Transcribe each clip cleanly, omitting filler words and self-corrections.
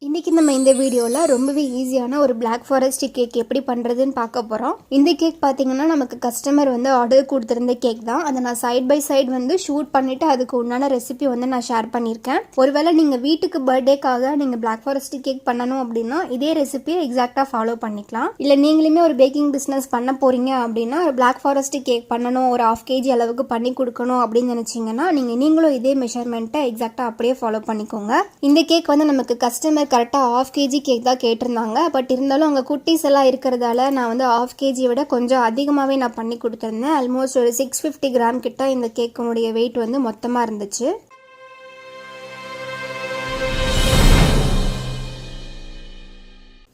இன்றைக்கி நம்ம இந்த வீடியோவில் ரொம்பவே ஈஸியான ஒரு பிளாக் ஃபாரஸ்ட் கேக் எப்படி பண்ணுறதுன்னு பார்க்க போகிறோம். இந்த கேக் பார்த்தீங்கன்னா நமக்கு கஸ்டமர் வந்து ஆர்டர் கொடுத்துருந்த கேக் தான். அதை நான் சைட் பை சைடு வந்து ஷூட் பண்ணிவிட்டு அதுக்கு உண்டான ரெசிபி வந்து நான் ஷேர் பண்ணியிருக்கேன். ஒருவேளை நீங்கள் வீட்டுக்கு பர்த்டேக்காக நீங்கள் பிளாக் ஃபாரஸ்ட் கேக் பண்ணணும் அப்படின்னா இதே ரெசிபியை எக்ஸாக்டாக ஃபாலோ பண்ணிக்கலாம். இல்லை நீங்களுமே ஒரு பேக்கிங் பிஸ்னஸ் பண்ண போகிறீங்க அப்படின்னா ஒரு பிளாக் ஃபாரஸ்ட் கேக் பண்ணணும், ஒரு 1/2 kg அளவுக்கு பண்ணி கொடுக்கணும் அப்படின்னு நினச்சிங்கன்னா நீங்களும் இதே மெஷர்மெண்ட்டை எக்ஸாக்டாக அப்படியே ஃபாலோ பண்ணிக்கோங்க. இந்த கேக் வந்து நமக்கு கஸ்டமர் கரெக்டாக 1/2 kg கேக் தான் கேட்டிருந்தாங்க. பட் இருந்தாலும் அவங்க குட்டீஸ் எல்லாம் இருக்கிறதால நான் வந்து 1/2 kg விட கொஞ்சம் அதிகமாகவே நான் பண்ணி கொடுத்துருந்தேன். ஆல்மோஸ்ட் ஒரு 650 கிராம் கிட்ட இந்த கேக்கினுடைய வெயிட் வந்து மொத்தமாக இருந்துச்சு.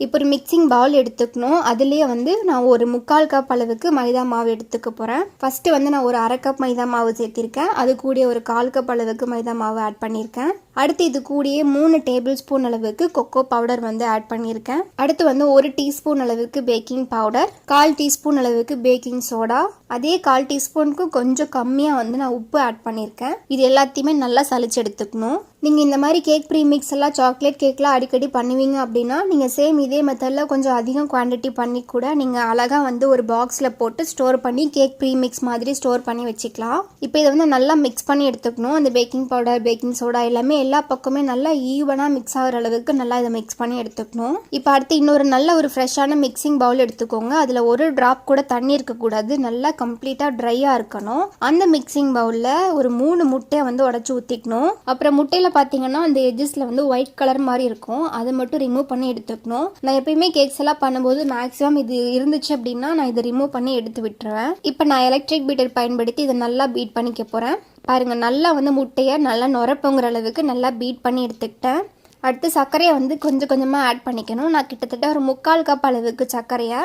இப்போ ஒரு மிக்சிங் பவுல் எடுத்துக்கணும். அதுலேயே வந்து நான் ஒரு 3/4 கப் அளவுக்கு மைதா மாவு எடுத்துக்க போகிறேன். ஃபஸ்ட்டு வந்து நான் ஒரு 1/2 கப் மைதா மாவு சேர்த்திருக்கேன். அது கூடிய ஒரு 1/4 கப் அளவுக்கு மைதா மாவு ஆட் பண்ணியிருக்கேன். அடுத்து இது கூடிய 3 டேபிள் ஸ்பூன் அளவுக்கு கொக்கோ பவுடர் வந்து ஆட் பண்ணியிருக்கேன். அடுத்து வந்து 1 டீஸ்பூன் அளவுக்கு பேக்கிங் பவுடர், 1/4 டீஸ்பூன் அளவுக்கு பேக்கிங் சோடா, அதே 1/4 டீஸ்பூனுக்கு கொஞ்சம் கம்மியாக வந்து நான் உப்பு ஆட் பண்ணியிருக்கேன். இது எல்லாத்தையுமே நல்லா சளிச்சு எடுத்துக்கணும். நீங்கள் இந்த மாதிரி கேக் ப்ரீமிக்ஸ் எல்லாம் சாக்லேட் கேக்லாம் அடிக்கடி பண்ணுவீங்க அப்படின்னா நீங்கள் சேம் இதே மெத்தடில் கொஞ்சம் அதிகம் குவான்டிட்டி பண்ணி கூட நீங்கள் அழகாக வந்து ஒரு பாக்ஸில் போட்டு ஸ்டோர் பண்ணி கேக் ப்ரீமிக்ஸ் மாதிரி ஸ்டோர் பண்ணி வச்சுக்கலாம். இப்போ இதை வந்து நல்லா மிக்ஸ் பண்ணி எடுத்துக்கணும். அந்த பேக்கிங் பவுடர், பேக்கிங் சோடா எல்லாமே எல்லா பக்கமே நல்லா ஈவனாக மிக்ஸ் ஆகிற அளவுக்கு நல்லா இதை மிக்ஸ் பண்ணி எடுத்துக்கணும். இப்போ அடுத்து இன்னொரு நல்ல ஒரு ஃப்ரெஷ்ஷான மிக்சிங் பவுல் எடுத்துக்கோங்க. அதில் ஒரு ட்ராப் கூட தண்ணி இருக்கக்கூடாது, நல்லா கம்ப்ளீட்டாக ட்ரையாக இருக்கணும். அந்த மிக்சிங் பவுலில் ஒரு 3 முட்டையை வந்து உடச்சி ஊற்றிக்கணும். அப்புறம் முட்டையில் பார்த்தீங்கன்னா அந்த எட்ஜஸ்ல வந்து ஒயிட் கலர் மாதிரி இருக்கும், அதை மட்டும் ரிமூவ் பண்ணி எடுத்துக்கணும். நான் எப்பயுமே கேக்ஸ் எல்லாம் பண்ணும்போது மேக்ஸிமம் இது இருந்துச்சு அப்படின்னா நான் இதை ரிமூவ் பண்ணி எடுத்து விட்டுருவேன். இப்போ நான் எலக்ட்ரிக் பீட்டர் பயன்படுத்தி இதை நல்லா பீட் பண்ணிக்க போகிறேன். பாருங்க, நல்லா வந்து முட்டையை நல்லா நுரப்போங்கிற அளவுக்கு நல்லா பீட் பண்ணி எடுத்துக்கிட்டேன். அடுத்து சர்க்கரையை வந்து கொஞ்சம் கொஞ்சமாக ஆட் பண்ணிக்கணும். நான் கிட்டத்தட்ட ஒரு 3/4 கப் அளவுக்கு சர்க்கரையை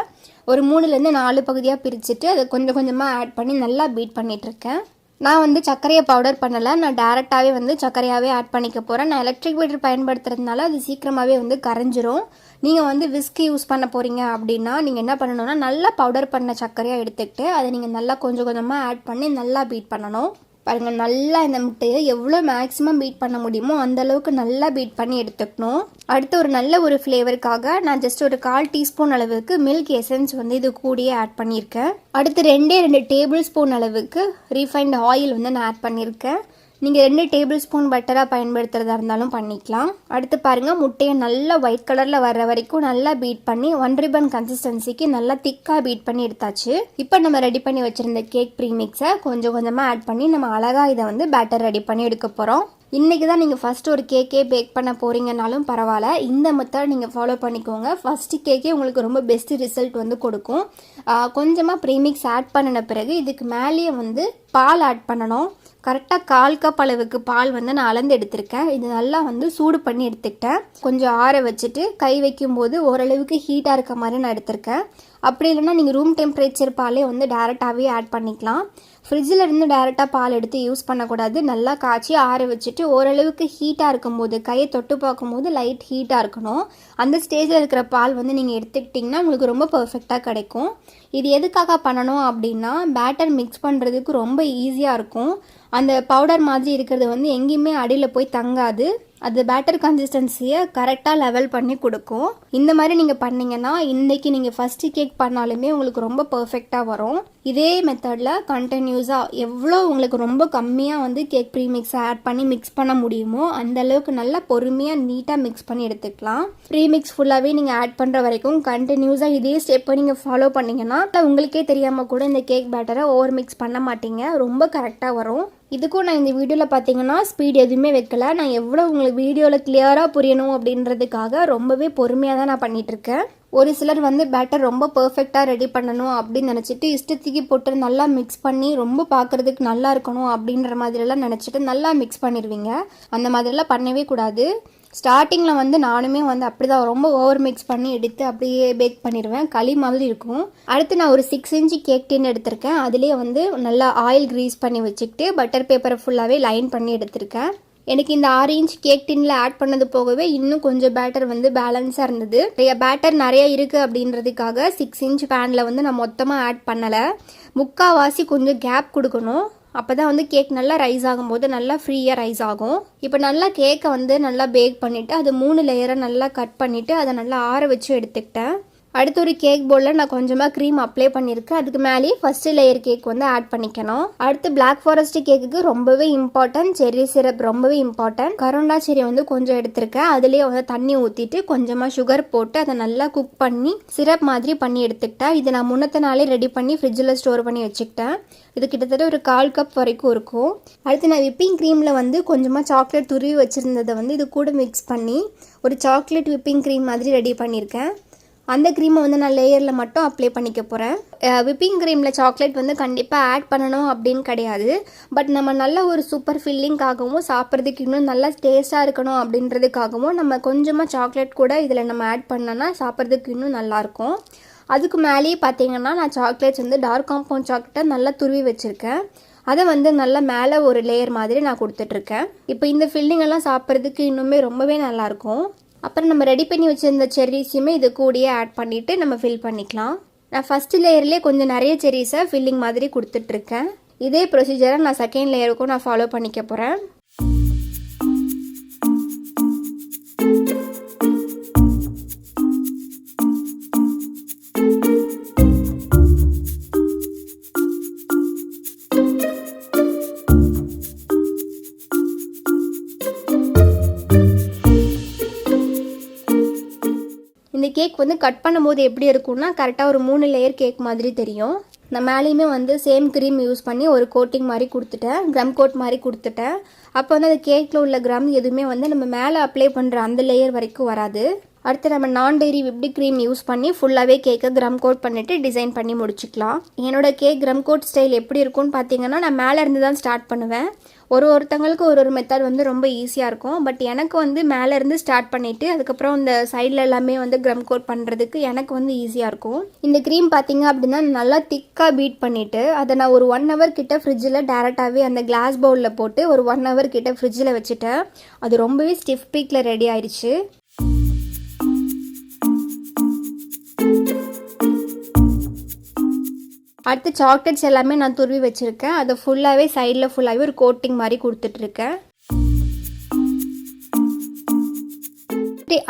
ஒரு 3லேருந்து 4 பகுதியாக பிரிச்சுட்டு அதை கொஞ்சம் கொஞ்சமாக ஆட் பண்ணி நல்லா பீட் பண்ணிட்டு இருக்கேன். நான் வந்து சர்க்கரையை பவுடர் பண்ணலை, நான் டேரெக்டாகவே வந்து சர்க்கரையாகவே ஆட் பண்ணிக்க போகிறேன். நான் எலக்ட்ரிக் பீட்டர் பயன்படுத்துறதுனால அது சீக்கிரமாகவே வந்து கரைஞ்சிரும். நீங்கள் வந்து விஸ்கி யூஸ் பண்ண போகிறீங்க அப்படின்னா நீங்கள் என்ன பண்ணணும்னா நல்லா பவுடர் பண்ண சர்க்கரையாக எடுத்துக்கிட்டு அதை நீங்கள் நல்லா கொஞ்சம் கொஞ்சமாக ஆட் பண்ணி நல்லா பீட் பண்ணணும். பாருங்கள், நல்லா இந்த முட்டையை எவ்வளோ மேக்ஸிமம் பீட் பண்ண முடியுமோ அந்த அளவுக்கு நல்லா பீட் பண்ணி எடுத்துக்கணும். அடுத்து ஒரு நல்ல ஒரு ஃப்ளேவருக்காக நான் ஜஸ்ட் ஒரு 1/4 டீஸ்பூன் அளவுக்கு மில்க் எசன்ஸ் வந்து இது கூடயே ஆட் பண்ணியிருக்கேன். அடுத்து 2 டேபிள் ஸ்பூன் அளவுக்கு ரீஃபைண்ட் ஆயில் வந்து நான் ஆட் பண்ணியிருக்கேன். நீங்கள் 2 டேபிள் ஸ்பூன் பட்டராக பயன்படுத்துகிறதா இருந்தாலும் பண்ணிக்கலாம். அடுத்து பாருங்கள், முட்டையை நல்லா ஒயிட் கலரில் வர்ற வரைக்கும் நல்லா பீட் பண்ணி 1 ரிப்பன் கன்சிஸ்டன்சிக்கு நல்லா திக்காக பீட் பண்ணி எடுத்தாச்சு. இப்போ நம்ம ரெடி பண்ணி வச்சுருந்த கேக் ப்ரீமிக்ஸை கொஞ்சம் கொஞ்சமாக ஆட் பண்ணி நம்ம அழகாக இதை வந்து பேட்டர் ரெடி பண்ணி எடுக்க போகிறோம். இன்றைக்கி தான் நீங்கள் ஃபஸ்ட்டு ஒரு கேக்கே பேக் பண்ண போகிறீங்கனாலும் பரவாயில்ல, இந்த மெத்தட் நீங்கள் ஃபாலோ பண்ணிக்கோங்க. ஃபஸ்ட்டு கேக்கே உங்களுக்கு ரொம்ப பெஸ்ட்டு ரிசல்ட் வந்து கொடுக்கும். கொஞ்சமாக ப்ரீமிக்ஸ் ஆட் பண்ணின பிறகு இதுக்கு மேலேயே வந்து பால் ஆட் பண்ணணும். கரெக்டாக 1/4 கப் அளவுக்கு பால் வந்து நான் அளந்து எடுத்திருக்கேன். இது நல்லா வந்து சூடு பண்ணி எடுத்துக்கிட்டேன். கொஞ்சம் ஆற வச்சுட்டு கை வைக்கும்போது ஓரளவுக்கு ஹீட்டாக இருக்க மாதிரி நான் எடுத்திருக்கேன். அப்படி இல்லைன்னா நீங்கள் ரூம் டெம்பரேச்சர் பாலே வந்து டேரெக்டாகவே ஆட் பண்ணிக்கலாம். ஃப்ரிட்ஜில் இருந்து டேரெக்டாக பால் எடுத்து யூஸ் பண்ணக்கூடாது. நல்லா காய்ச்சி ஆற வச்சுட்டு ஓரளவுக்கு ஹீட்டாக இருக்கும்போது கையை தொட்டு பார்க்கும்போது லைட் ஹீட்டாக இருக்கணும். அந்த ஸ்டேஜில் இருக்கிற பால் வந்து நீங்கள் எடுத்துக்கிட்டிங்கன்னா உங்களுக்கு ரொம்ப பர்ஃபெக்டாக கிடைக்கும். இது எதுக்காக பண்ணணும் அப்படின்னா பேட்டர் மிக்ஸ் பண்ணுறதுக்கு ரொம்ப ஈஸியாக இருக்கும். அந்த பவுடர் மாதிரி இருக்கிறது வந்து எங்கேயுமே அடியில் போய் தங்காது. அது பேட்டர் கன்சிஸ்டன்சியை கரெக்டாக லெவல் பண்ணி கொடுக்கும். இந்த மாதிரி நீங்கள் பண்ணிங்கன்னா இன்றைக்கி நீங்கள் ஃபஸ்ட்டு கேக் பண்ணாலுமே உங்களுக்கு ரொம்ப பர்ஃபெக்டாக வரும். இதே மெத்தடில் கண்டினியூஸாக எவ்வளோ உங்களுக்கு ரொம்ப கம்மியாக வந்து கேக் ப்ரீமிக்ஸை ஆட் பண்ணி மிக்ஸ் பண்ண முடியுமோ அந்த அளவுக்கு நல்லா பொறுமையாக நீட்டாக மிக்ஸ் பண்ணி எடுத்துக்கலாம். ப்ரீமிக்ஸ் ஃபுல்லாகவே நீங்கள் ஆட் பண்ணுற வரைக்கும் கண்டினியூஸாக இதே ஸ்டெப்பை நீங்கள் ஃபாலோ பண்ணிங்கன்னா உங்களுக்கே தெரியாமல் கூட இந்த கேக் பேட்டரை ஓவர் மிக்ஸ் பண்ண மாட்டீங்க, ரொம்ப கரெக்டாக வரும். இதுக்கும் நான் இந்த வீடியோவில் பார்த்தீங்கன்னா ஸ்பீட் எதுவுமே வைக்கல. நான் எவ்வளோ உங்களுக்கு வீடியோவில் கிளியராக புரியணும் அப்படின்றதுக்காக ரொம்பவே பொறுமையாக தான் நான் பண்ணிகிட்ருக்கேன். ஒரு சிலர் வந்து பேட்டர் ரொம்ப பர்ஃபெக்டாக ரெடி பண்ணணும் அப்படின்னு நினச்சிட்டு இஷ்டத்துக்கு போட்டு நல்லா மிக்ஸ் பண்ணி ரொம்ப பார்க்குறதுக்கு நல்லா இருக்கணும் அப்படின்ற மாதிரிலாம் நினச்சிட்டு நல்லா மிக்ஸ் பண்ணிடுவீங்க. அந்த மாதிரிலாம் பண்ணவே கூடாது. ஸ்டார்டிங்கில் வந்து நானுமே வந்து அப்படி தான் ரொம்ப ஓவர் மிக்ஸ் பண்ணி எடுத்து அப்படியே பேக் பண்ணிடுவேன், களி மாதிரி இருக்கும். அடுத்து நான் ஒரு 6 இன்ச்சு கேக் டின் எடுத்திருக்கேன். அதுலேயே வந்து நல்லா ஆயில் க்ரீஸ் பண்ணி வச்சுக்கிட்டு பட்டர் பேப்பரை ஃபுல்லாகவே லைன் பண்ணி எடுத்திருக்கேன். எனக்கு இந்த 6 இன்ச் கேக் டின்ல ஆட் பண்ணது போகவே இன்னும் கொஞ்சம் பேட்டர் வந்து பேலன்ஸாக இருந்தது. பேட்டர் நிறைய இருக்குது அப்படின்றதுக்காக 6 இன்ச் பேனில் வந்து நான் மொத்தமாக ஆட் பண்ணலை. முக்கால்வாசி கொஞ்சம் கேப் கொடுக்கணும். அப்போ தான் வந்து கேக் நல்லா ரைஸ் ஆகும்போது நல்லா ஃப்ரீயாக ரைஸ் ஆகும். இப்போ நல்லா கேக்கை வந்து நல்லா பேக் பண்ணிவிட்டு அது 3 லேயராக நல்லா கட் பண்ணிவிட்டு அதை நல்லா ஆற வச்சு எடுத்துக்கிட்டேன். அடுத்து ஒரு கேக் போர்டில் நான் கொஞ்சமாக க்ரீம் அப்ளை பண்ணியிருக்கேன். அதுக்கு மேலேயே ஃபஸ்ட்டு லேயர் கேக் வந்து ஆட் பண்ணிக்கணும். அடுத்து பிளாக் ஃபாரஸ்ட் கேக்குக்கு ரொம்பவே இம்பார்ட்டன்ட் செர்ரி சிரப், ரொம்பவே இம்பார்ட்டன்ட். கரோண்டா செர்ரி வந்து கொஞ்சம் எடுத்திருக்கேன். அதுலேயே வந்து தண்ணி ஊற்றிட்டு கொஞ்சமாக சுகர் போட்டு அதை நல்லா குக் பண்ணி சிரப் மாதிரி பண்ணி எடுத்துக்கிட்டேன். இதை நான் முன்னத்த நாளே ரெடி பண்ணி ஃப்ரிட்ஜில் ஸ்டோர் பண்ணி வச்சுக்கிட்டேன். இது கிட்டத்தட்ட ஒரு 1/4 கப் வரைக்கும் இருக்கும். அடுத்து நான் விப்பிங் க்ரீமில் வந்து கொஞ்சமாக சாக்லேட் துருவி வச்சுருந்ததை வந்து இது கூட மிக்ஸ் பண்ணி ஒரு சாக்லேட் விப்பிங் க்ரீம் மாதிரி ரெடி பண்ணியிருக்கேன். அந்த க்ரீமை வந்து நான் லேயரில் மட்டும் அப்ளை பண்ணிக்க போகிறேன். விப்பிங் க்ரீமில் சாக்லேட் வந்து கண்டிப்பாக ஆட் பண்ணணும் அப்படின்னு கிடையாது. பட் நம்ம நல்ல ஒரு சூப்பர் ஃபில்லிங்காகவும் சாப்பிட்றதுக்கு இன்னும் நல்லா டேஸ்ட்டாக இருக்கணும் அப்படின்றதுக்காகவும் நம்ம கொஞ்சமாக சாக்லேட் கூட இதில் நம்ம ஆட் பண்ணோன்னா சாப்பிட்றதுக்கு இன்னும் நல்லாயிருக்கும். அதுக்கு மேலேயே பார்த்தீங்கன்னா நான் சாக்லேட்ஸ் வந்து டார்க் காம்பவுண்ட் சாக்லேட்டை நல்லா துருவி வச்சுருக்கேன். அதை வந்து நல்லா மேலே ஒரு லேயர் மாதிரி நான் கொடுத்துட்ருக்கேன். இப்போ இந்த ஃபில்லிங்கெல்லாம் சாப்பிட்றதுக்கு இன்னுமே ரொம்பவே நல்லாயிருக்கும். அப்புறம் நம்ம ரெடி பண்ணி வச்சுருந்த செர்ரிஸையுமே இது கூடயே ஆட் பண்ணிவிட்டு நம்ம ஃபில் பண்ணிக்கலாம். நான் ஃபஸ்ட்டு லேயர்லேயே கொஞ்சம் நிறைய செர்ரிஸை ஃபில்லிங் மாதிரி கொடுத்துட்ருக்கேன். இதே ப்ரொசீஜரை நான் செகண்ட் லேயருக்கும் நான் ஃபாலோ பண்ணிக்க போகிறேன். இந்த கேக் வந்து கட் பண்ணும்போது எப்படி இருக்கும்னா கரெக்டாக ஒரு 3 லேயர் கேக் மாதிரி தெரியும். நான் மேலேயுமே வந்து சேம் க்ரீம் யூஸ் பண்ணி ஒரு கோட்டிங் மாதிரி கொடுத்துட்டேன், க்ரம் கோட் மாதிரி கொடுத்துட்டேன். அப்போ வந்து அந்த கேக்கில் உள்ள க்ரம் எதுவுமே வந்து நம்ம மேலே அப்ளை பண்ணுற அந்த லேயர் வரைக்கும் வராது. அடுத்து நம்ம நான் டெய்ரி விப்டு க்ரீம் யூஸ் பண்ணி ஃபுல்லாகவே கேக்கை க்ரம் கோட் பண்ணிவிட்டு டிசைன் பண்ணி முடிச்சுக்கலாம். என்னோட கேக் க்ரம் கோட் ஸ்டைல் எப்படி இருக்கும்னு பார்த்தீங்கன்னா நான் மேலே இருந்து தான் ஸ்டார்ட் பண்ணுவேன். ஒருத்தங்களுக்கு ஒரு மெத்தட் வந்து ரொம்ப ஈஸியாக இருக்கும். பட் எனக்கு வந்து மேலே இருந்து ஸ்டார்ட் பண்ணிவிட்டு அதுக்கப்புறம் இந்த சைடில் எல்லாமே வந்து க்ரம் கோட் பண்ணுறதுக்கு எனக்கு வந்து ஈஸியாக இருக்கும். இந்த க்ரீம் பார்த்தீங்க அப்படின்னா நல்லா திக்காக பீட் பண்ணிவிட்டு அதை நான் ஒரு 1 hour கிட்ட ஃப்ரிட்ஜில் டேரெக்டாகவே அந்த கிளாஸ் பவுலில் போட்டு ஒரு 1 hour கிட்ட ஃப்ரிட்ஜில் வச்சுட்டேன். அது ரொம்பவே ஸ்டிஃப் பீக்கில் ரெடி ஆயிடுச்சு. அடுத்து சாக்லேட்ஸ் எல்லாமே நான் துருவி வச்சுருக்கேன். அதை ஃபுல்லாகவே சைடில் ஃபுல்லாகவே ஒரு கோட்டிங் மாதிரி கொடுத்துட்ருக்கேன்.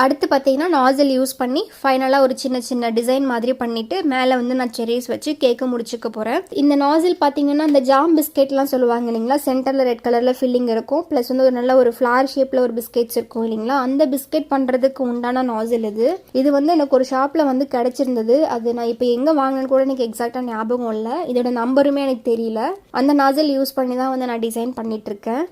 அடுத்து பார்த்தீங்கன்னா நாசில் யூஸ் பண்ணி ஃபைனலாக ஒரு சின்ன சின்ன டிசைன் மாதிரி பண்ணிவிட்டு மேலே வந்து நான் செர்ரிஸ் வச்சு கேக்கை முடிச்சுக்க போகிறேன். இந்த நாசில் பார்த்தீங்கன்னா இந்த ஜாம் பிஸ்கெட்லாம் சொல்லுவாங்க இல்லைங்களா, சென்டரில் ரெட் கலரில் ஃபில்லிங் இருக்கும், ப்ளஸ் வந்து ஒரு நல்ல ஒரு ஃப்ளார் ஷேப்பில் ஒரு பிஸ்கெட்ஸ் இருக்கும் இல்லைங்களா, அந்த பிஸ்கெட் பண்ணுறதுக்கு உண்டான நாசில் இது வந்து எனக்கு ஒரு ஷாப்பில் வந்து கிடச்சிருந்தது. அது நான் இப்போ எங்கே வாங்கினேன்னு கூட எனக்கு எக்ஸாக்டாக ஞாபகம் இல்லை, இதோட நம்பருமே எனக்கு தெரியல. அந்த நாசில் யூஸ் பண்ணி தான் வந்து நான் டிசைன் பண்ணிகிட்ருக்கேன்.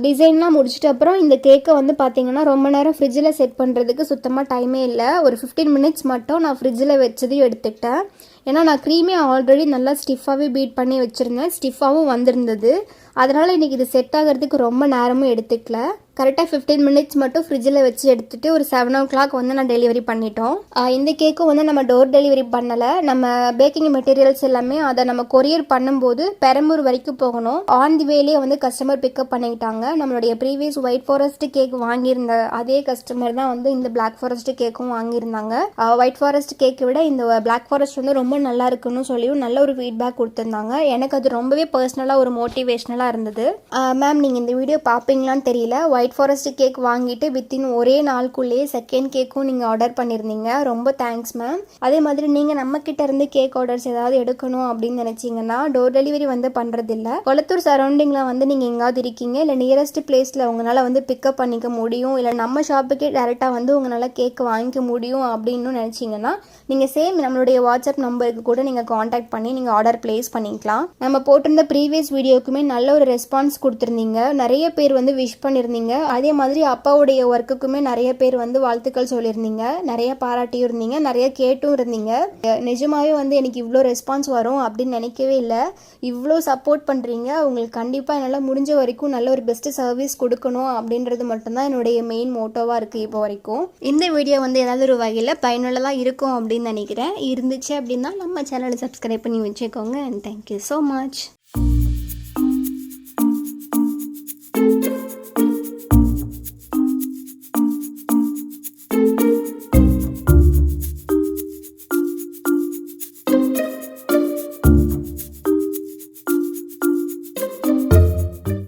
டிசைன்லாம் முடிச்சுட்டு அப்புறம் இந்த கேக்கை வந்து பார்த்தீங்கன்னா ரொம்ப நேரம் ஃப்ரிட்ஜில் செட் பண்ணுறதுக்கு சுத்தமாக டைமே இல்லை. ஒரு 15 minutes மட்டும் நான் ஃப்ரிட்ஜில் வச்சதையும் எடுத்துக்கிட்டேன். ஏன்னா நான் க்ரீமே ஆல்ரெடி நல்லா ஸ்டிஃபாகவே பீட் பண்ணி வச்சுருந்தேன், ஸ்டிஃபாகவும் வந்திருந்தது. அதனால் இன்றைக்கி இது செட் ஆகிறதுக்கு ரொம்ப நேரமும் எடுத்துக்கல. கரெக்டாக 15 minutes மட்டும் ஃப்ரிட்ஜில் வச்சு எடுத்துகிட்டு ஒரு 7 o'clock வந்து நான் டெலிவரி பண்ணிட்டோம். இந்த கேக்கும் வந்து நம்ம டோர் டெலிவரி பண்ணலை. நம்ம பேக்கிங் மெட்டீரியல்ஸ் எல்லாமே அதை நம்ம கொரியர் பண்ணும்போது பெரம்பூர் வரைக்கும் போகணும். ஆன் தி வேலேயே வந்து கஸ்டமர் பிக்கப் பண்ணிக்கிட்டாங்க. நம்மளுடைய ப்ரீவியஸ் ஒயிட் ஃபாரஸ்ட் கேக் வாங்கியிருந்த அதே கஸ்டமர் தான் வந்து இந்த பிளாக் ஃபாரஸ்ட் கேக்கும் வாங்கியிருந்தாங்க. ஒயிட் ஃபாரஸ்ட் கேக்கை விட இந்த பிளாக் ஃபாரஸ்ட் வந்து ரொம்ப நல்லா இருக்குன்னு சொல்லியும் நல்ல ஒரு ஃபீட்பேக் கொடுத்துருந்தாங்க. எனக்கு அது ரொம்பவே பர்சனலாக ஒரு மோட்டிவேஷ்னலாக இருந்தது. மேம் நீங்கள் இந்த வீடியோ பார்ப்பீங்களான்னு தெரியல, ஒயிட் ஃபாரஸ்ட் கேக் வாங்கிட்டு வித்தின் ஒரே நாளுக்குள்ளேயே செகண்ட் கேக்கும் நீங்கள் ஆர்டர் பண்ணியிருந்தீங்க. ரொம்ப தேங்க்ஸ் மேம். அதே மாதிரி நீங்கள் நம்மக்கிட்ட இருந்து கேக் ஆர்டர்ஸ் ஏதாவது எடுக்கணும் அப்படின்னு நினச்சிங்கன்னா டோர் டெலிவரி வந்து பண்ணுறதில்ல. கொளத்தூர் சரௌண்டிங்கில் வந்து நீங்கள் எங்காவது இருக்கீங்க இல்லை நியரஸ்ட் பிளேஸில் உங்களால் வந்து பிக்கப் பண்ணிக்க முடியும், இல்லை நம்ம ஷாப்புக்கே டேரெக்டாக வந்து உங்களால் கேக் வாங்கிக்க முடியும் அப்படின்னு நினச்சிங்கன்னா நீங்கள் சேம் நம்மளுடைய வாட்ஸ்அப் நம்பருக்கு கூட நீங்கள் காண்டாக்ட் பண்ணி நீங்கள் ஆர்டர் பிளேஸ் பண்ணிக்கலாம். நம்ம போட்டிருந்த ப்ரீவியஸ் வீடியோக்குமே நல்ல ஒரு ரெஸ்பான்ஸ் கொடுத்துருந்தீங்க. நிறைய பேர் வந்து விஷ் பண்ணியிருந்தீங்க. அதே மாதிரி அப்பாவுடைய ஒர்க்குக்குமே நிறைய பேர் வந்து வாழ்த்துக்கள் சொல்லியிருந்தீங்க, நிறைய பாராட்டியும் இருந்தீங்க, நிறைய கேட்டும் இருந்தீங்க. நிஜமாவே வந்து எனக்கு இவ்வளோ ரெஸ்பான்ஸ் வரும் அப்படின்னு நினைக்கவே இல்லை. இவ்வளோ சப்போர்ட் பண்ணுறீங்க. உங்களுக்கு கண்டிப்பாக என்னால் முடிஞ்ச வரைக்கும் நல்ல ஒரு பெஸ்ட்டு சர்வீஸ் கொடுக்கணும் அப்படின்றது மட்டும்தான் என்னுடைய மெயின் மோட்டோவாக இருக்குது இப்போ வரைக்கும். இந்த வீடியோ வந்து ஏதாவது ஒரு வகையில் பயனுள்ளதாக இருக்கும் அப்படின்னு நினைக்கிறேன். இருந்துச்சு அப்படின்னா நம்ம சேனலை சப்ஸ்கிரைப் பண்ணி வச்சுக்கோங்க. And thank you so much.